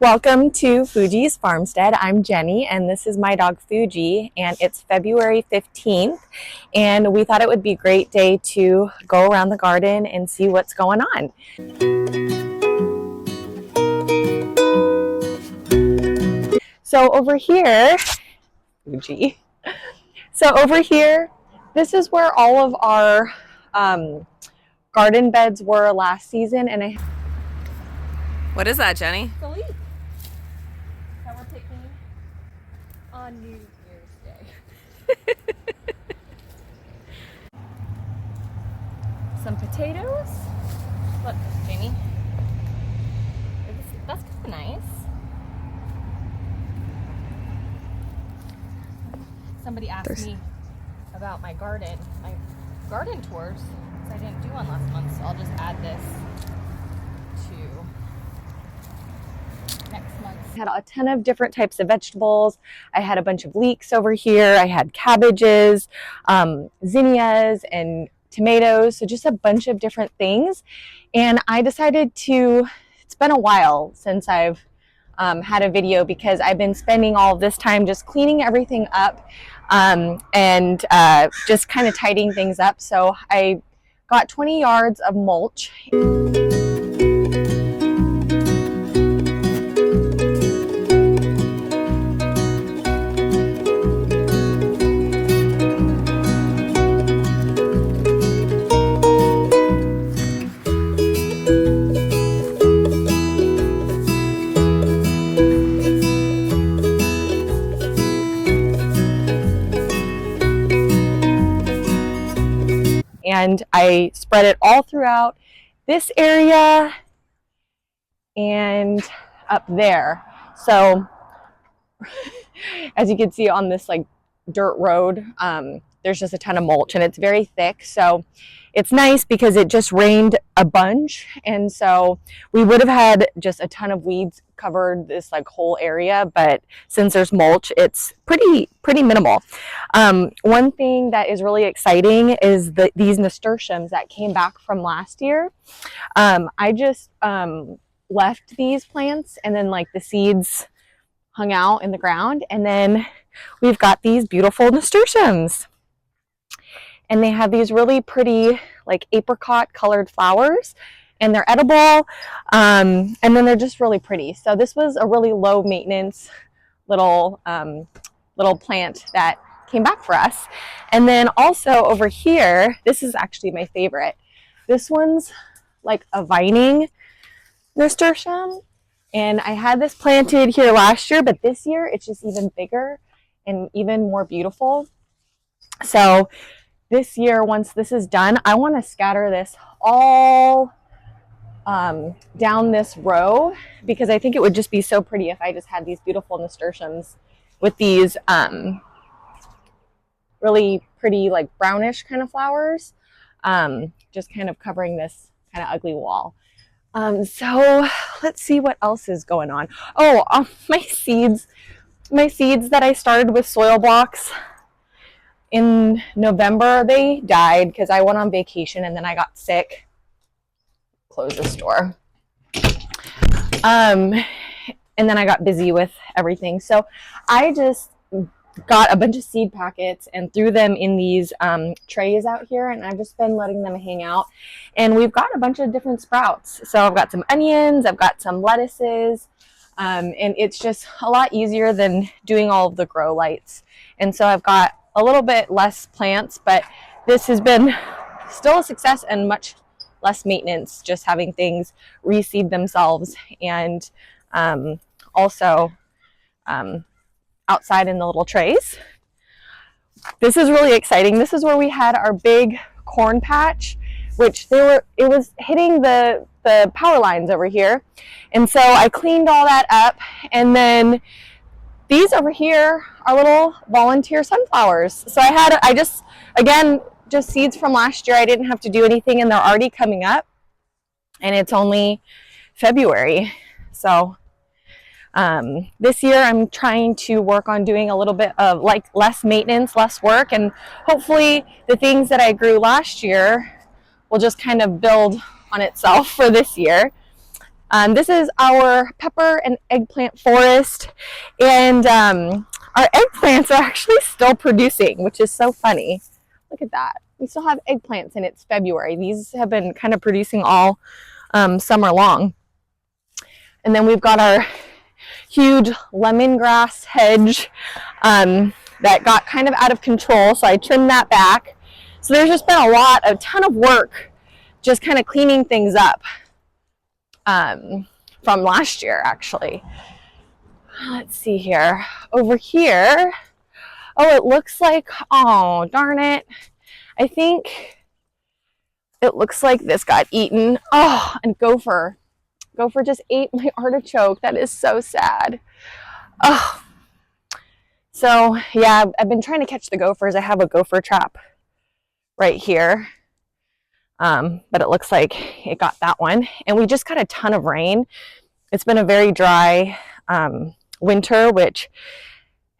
Welcome to Fuji's Farmstead. I'm Jenny and this is my dog Fuji, and it's February 15th and we thought it would be a great day to go around the garden and see what's going on. So over here, Fuji. So over here, this is where all of our garden beds were last season, and What is that, Jenny? the leaf that we're picking on New Year's Day. Some potatoes. Look, Jamie. That's kind of nice. Somebody asked me about my garden tours, because I didn't do one last month, so I'll just add this to next month. I had a ton of different types of vegetables. I had a bunch of leeks over here. I had cabbages, zinnias, and tomatoes, so just a bunch of different things. And I decided it's been a while since I've had a video, because I've been spending all of this time just cleaning everything up and just kind of tidying things up. So I got 20 yards of mulch. And I spread it all throughout this area and up there. So as you can see on this like dirt road, there's just a ton of mulch and it's very thick. So it's nice because it just rained a bunch. And so we would have had just a ton of weeds covered this like whole area, but since there's mulch, it's pretty minimal. One thing that is really exciting is these nasturtiums that came back from last year. I just left these plants, and then like the seeds hung out in the ground, and then we've got these beautiful nasturtiums. And they have these really pretty like apricot colored flowers, and they're edible, and then they're just really pretty. So this was a really low maintenance little plant that came back for us. And then also over here, this is actually my favorite. This one's like a vining nasturtium, and I had this planted here last year, but this year it's just even bigger and even more beautiful. So this year, once this is done, I want to scatter this all down this row, because I think it would just be so pretty if I just had these beautiful nasturtiums with these really pretty like brownish kind of flowers, just kind of covering this kind of ugly wall. So let's see what else is going on. Oh, my seeds that I started with soil blocks in November, they died because I went on vacation and then I got sick. Close the store. And then I got busy with everything. So I just got a bunch of seed packets and threw them in these trays out here, and I've just been letting them hang out. And we've got a bunch of different sprouts. So I've got some onions, I've got some lettuces, and it's just a lot easier than doing all of the grow lights. And so I've got a little bit less plants, but this has been still a success and much less maintenance, just having things reseed themselves, and also outside in the little trays. This is really exciting. This is where we had our big corn patch, which it was hitting the power lines over here. And so I cleaned all that up, and then these over here are little volunteer sunflowers. So again, just seeds from last year. I didn't have to do anything, and they're already coming up, and it's only February. So this year I'm trying to work on doing a little bit of like less maintenance, less work, and hopefully the things that I grew last year will just kind of build on itself for this year. This is our pepper and eggplant forest, and our eggplants are actually still producing, which is so funny. Look at that. We still have eggplants and it's February. These have been kind of producing all summer long. And then we've got our huge lemongrass hedge that got kind of out of control, so I trimmed that back. So there's just been a ton of work just kind of cleaning things up from last year, actually. Let's see here. Over here, oh, it looks like, oh, darn it. I think it looks like this got eaten. Oh, and Gopher just ate my artichoke. That is so sad. Oh, so yeah, I've been trying to catch the gophers. I have a gopher trap right here. But it looks like it got that one. And we just got a ton of rain. It's been a very dry winter, which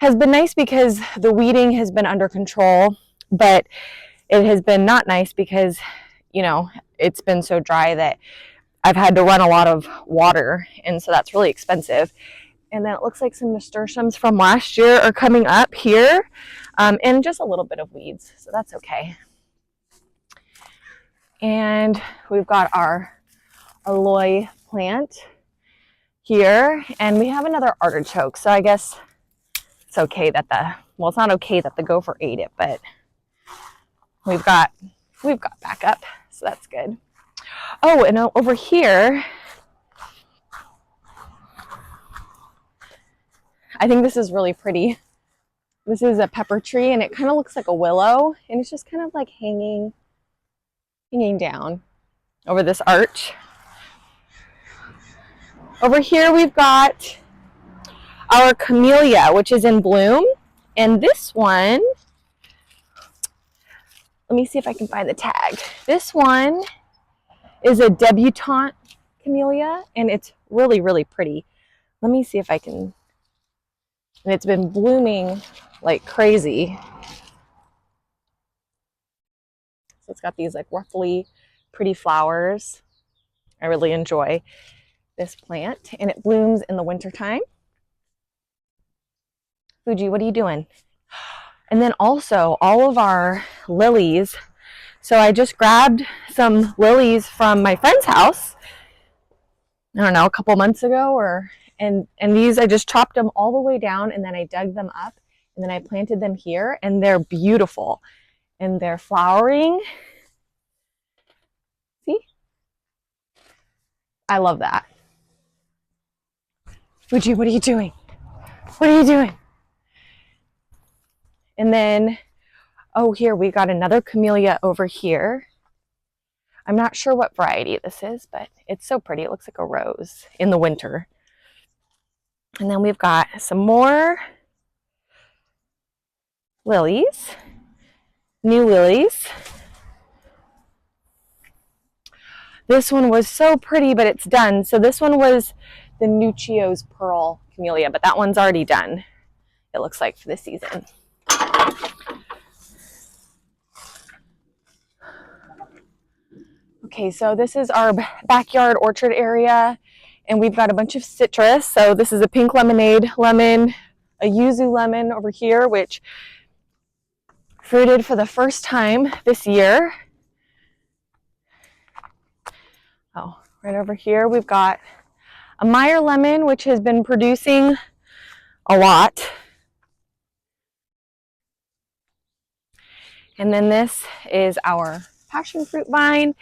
has been nice because the weeding has been under control, but it has been not nice because, you know, it's been so dry that I've had to run a lot of water, and so that's really expensive. And then it looks like some nasturtiums from last year are coming up here, and just a little bit of weeds, so that's okay. And we've got our aloe plant here, and we have another artichoke, so I guess it's okay that it's not okay that the gopher ate it, but we've got backup, so that's good. Oh, and over here, I think this is really pretty. This is a pepper tree, and it kind of looks like a willow, and it's just kind of like hanging down over this arch. Over here we've got our camellia, which is in bloom, and this one, let me see if I can find the tag. This one is a debutante camellia, and it's really, really pretty. Let me see if I can, and it's been blooming like crazy. So it's got these like ruffly, pretty flowers. I really enjoy this plant, and it blooms in the wintertime. Fuji, what are you doing? And then also all of our lilies. So I just grabbed some lilies from my friend's house, I don't know, a couple months ago, and these, I just chopped them all the way down, and then I dug them up, and then I planted them here, and they're beautiful, and they're flowering. See? I love that. Fuji, what are you doing? What are you doing? And then, oh, here we got another camellia over here. I'm not sure what variety this is, but it's so pretty. It looks like a rose in the winter. And then we've got some more lilies, new lilies. This one was so pretty, but it's done. So this one was the Nuccio's Pearl Camellia, but that one's already done, it looks like, for this season. Okay, so this is our backyard orchard area, and we've got a bunch of citrus. So this is a pink lemonade lemon, a yuzu lemon over here, which fruited for the first time this year. Oh, right over here we've got a Meyer lemon, which has been producing a lot. And then this is our passion fruit vine.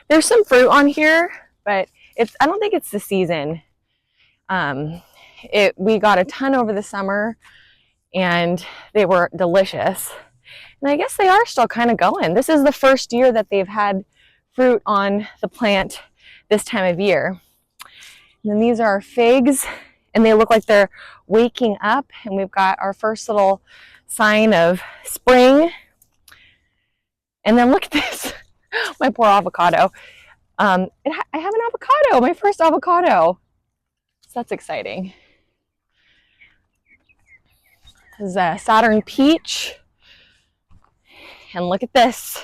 There's some fruit on here, but I don't think it's the season. We got a ton over the summer, and they were delicious. And I guess they are still kind of going. This is the first year that they've had fruit on the plant this time of year. And then these are our figs, and they look like they're waking up, and we've got our first little sign of spring. And then look at this, my poor avocado. I have an avocado, my first avocado. So that's exciting. This is a Saturn peach. And look at this.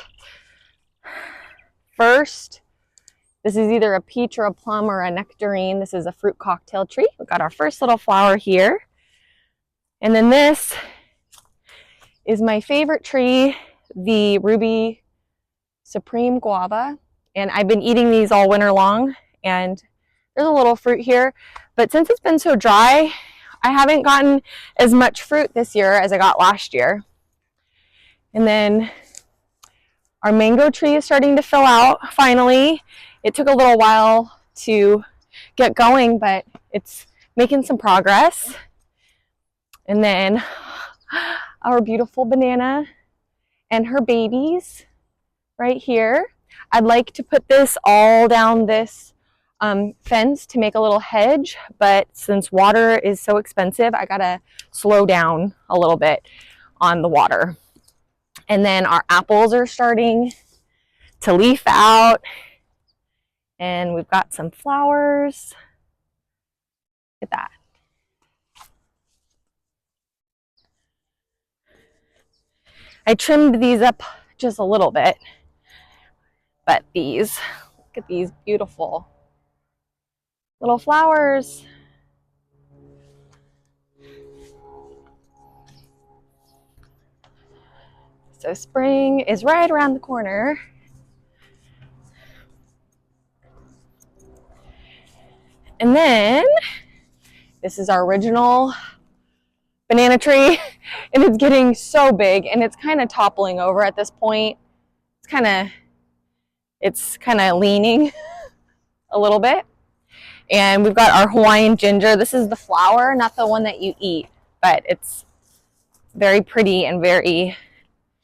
This This is either a peach or a plum or a nectarine. This is a fruit cocktail tree. We've got our first little flower here. And then this is my favorite tree, the Ruby Supreme Guava. And I've been eating these all winter long, and there's a little fruit here. But since it's been so dry, I haven't gotten as much fruit this year as I got last year. And then our mango tree is starting to fill out finally. It took a little while to get going, but it's making some progress. And then our beautiful banana and her babies right here. I'd like to put this all down this fence to make a little hedge, but since water is so expensive, I gotta slow down a little bit on the water. And then our apples are starting to leaf out, and we've got some flowers. Look at that. I trimmed these up just a little bit, but these, look at these beautiful little flowers. So spring is right around the corner. And then this is our original banana tree, and it's getting so big, and it's kind of toppling over at this point. It's kind of leaning a little bit. And we've got our Hawaiian ginger. This is the flower, not the one that you eat, but it's very pretty and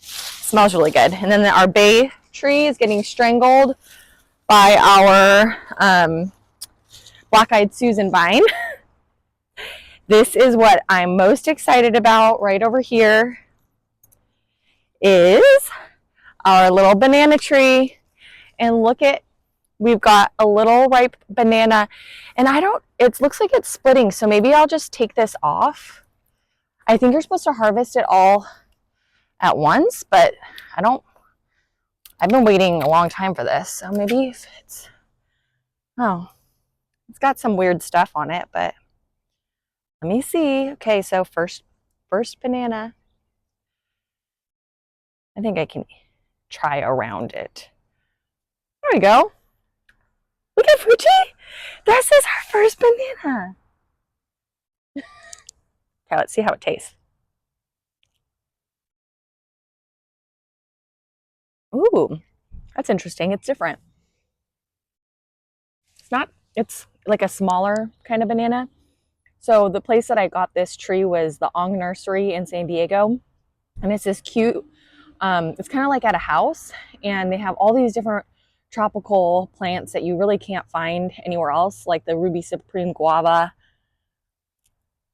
smells really good. And then our bay tree is getting strangled by our black-eyed Susan vine. This is what I'm most excited about right over here is our little banana tree. And look at, we've got a little ripe banana, and it looks like it's splitting, so maybe I'll just take this off. I think you're supposed to harvest it all at once, but I've been waiting a long time for this, so maybe if it's got some weird stuff on it, but let me see. Okay, so first banana. I think I can try around it. There we go. Look at Fuji. This is our first banana. Okay, let's see how it tastes. Ooh, that's interesting. It's different. It's like a smaller kind of banana. So the place that I got this tree was the Ong Nursery in San Diego. And it's this cute, it's kind of like at a house. And they have all these different tropical plants that you really can't find anywhere else, like the Ruby Supreme Guava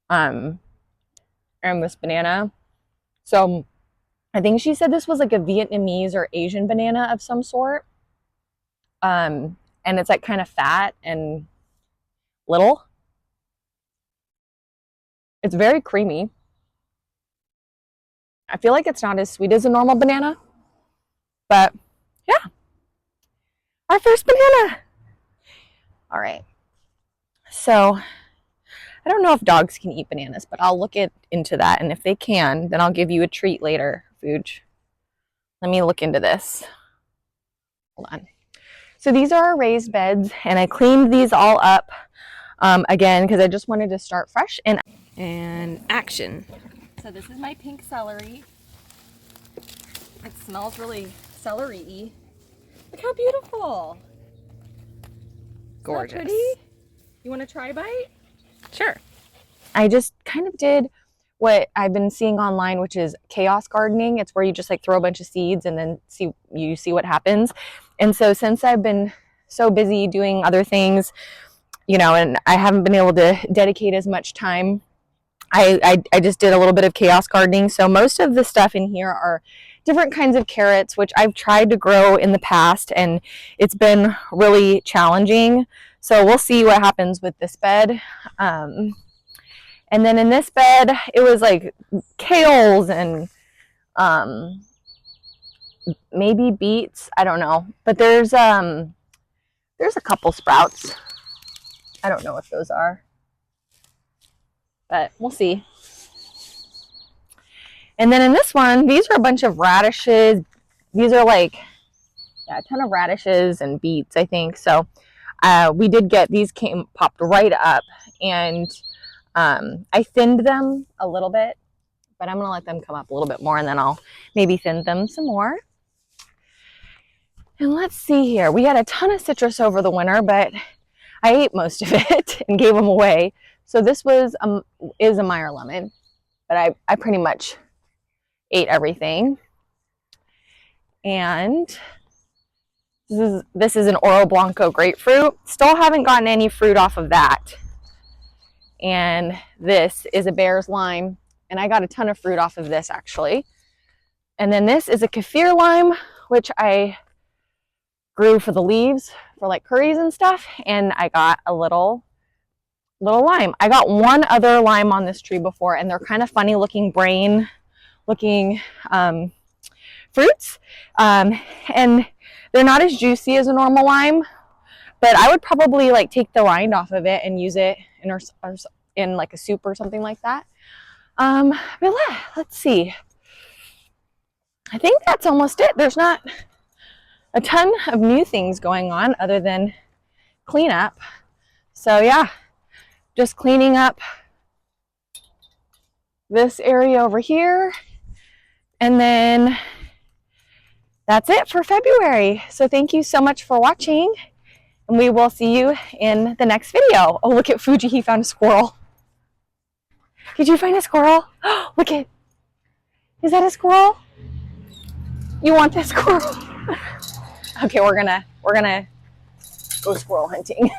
and this banana. So I think she said this was like a Vietnamese or Asian banana of some sort. And it's like kind of fat and little. It's very creamy. I feel like it's not as sweet as a normal banana, but yeah, our first banana. All right. So I don't know if dogs can eat bananas, but I'll look into that. And if they can, then I'll give you a treat later, Fuji. Let me look into this. Hold on. So these are our raised beds, and I cleaned these all up again because I just wanted to start fresh. And action. So this is my pink celery. It smells really celery-y. Look how beautiful. Gorgeous. Isn't that pretty? You want to try a bite? Sure. I just kind of did what I've been seeing online, which is chaos gardening. It's where you just like throw a bunch of seeds and then see what happens. And so since I've been so busy doing other things, and I haven't been able to dedicate as much time, I just did a little bit of chaos gardening. So most of the stuff in here are different kinds of carrots, which I've tried to grow in the past, and it's been really challenging. So we'll see what happens with this bed. And then in this bed, it was like kales and maybe beets. I don't know. But there's There's a couple sprouts. I don't know what those are, but we'll see. And then in this one, these are a bunch of radishes. These are like, yeah, a ton of radishes and beets, I think. So we did get, these popped right up, and I thinned them a little bit, but I'm going to let them come up a little bit more, and then I'll maybe thin them some more. And let's see here. We had a ton of citrus over the winter, but I ate most of it and gave them away. So this is a Meyer lemon, but I pretty much ate everything. And this is an Oro Blanco grapefruit. Still haven't gotten any fruit off of that. And this is a Bear's lime, and I got a ton of fruit off of this actually. And then this is a Kaffir lime, which I grew for the leaves for like curries and stuff, and I got a little lime. I got one other lime on this tree before, and they're kind of funny looking brain looking fruits, and they're not as juicy as a normal lime, but I would probably like take the rind off of it and use it in like a soup or something like that. But let's see. I think that's almost it. There's not a ton of new things going on other than cleanup. So yeah, just cleaning up this area over here, and then that's it for February. So thank you so much for watching, and we will see you in the next video. Oh, look at Fuji, he found a squirrel. Did you find a squirrel? Oh, look at, is that a squirrel? You want this squirrel? Okay, we're gonna go squirrel hunting.